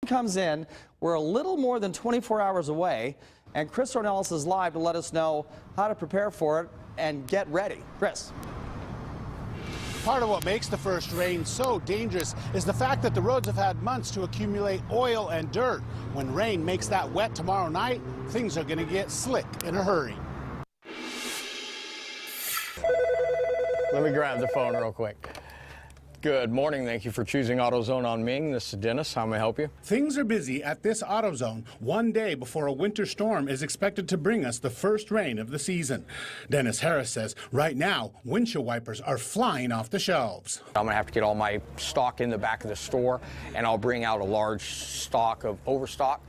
comes in. We're a little more than 24 hours away, and Cris Ornelas is live to let us know how to prepare for it and get ready. Chris. Part of what makes the first rain so dangerous is the fact that the roads have had months to accumulate oil and dirt. When rain makes that wet tomorrow night, things are going to get slick in a hurry. Let me grab the phone real quick. Good morning. Thank you for choosing AutoZone on Ming. This is Dennis. How may I help you? Things are busy at this AutoZone one day before a winter storm is expected to bring us the first rain of the season. Dennis Harris says right now windshield wipers are flying off the shelves. I'm going to have to get all my stock in the back of the store, and I'll bring out a large stock of overstock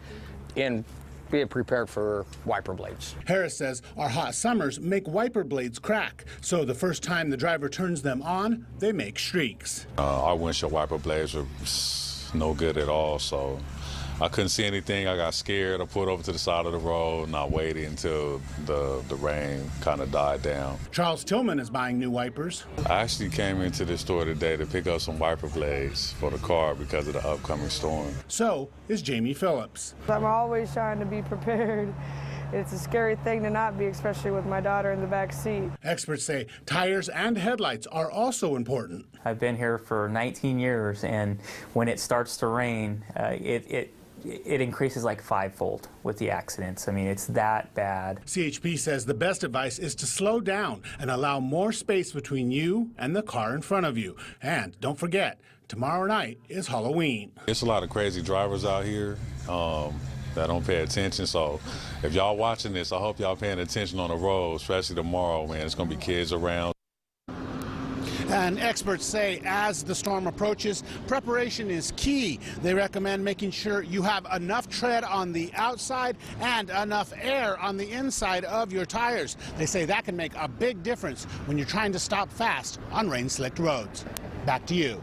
and be prepared for wiper blades. Harris says our hot summers make wiper blades crack, so the first time the driver turns them on, they make streaks. Our windshield wiper blades are no good at all, so I couldn't see anything. I got scared. I pulled over to the side of the road and I waited until the rain kind of died down. Charles Tillman is buying new wipers. I actually came into the store today to pick up some wiper blades for the car because of the upcoming storm. So is Jamie Phillips. I'm always trying to be prepared. It's a scary thing to not be, especially with my daughter in the back seat. Experts say tires and headlights are also important. I've been here for 19 years, and when it starts to rain, it increases like fivefold with the accidents. I mean, it's that bad. CHP says the best advice is to slow down and allow more space between you and the car in front of you. And don't forget, tomorrow night is Halloween. There's a lot of crazy drivers out here that don't pay attention. So if y'all watching this, I hope y'all paying attention on the road, especially tomorrow when it's going to be kids around. And experts say as the storm approaches, preparation is key. They recommend making sure you have enough tread on the outside and enough air on the inside of your tires. They say that can make a big difference when you're trying to stop fast on rain-slicked roads. Back to you.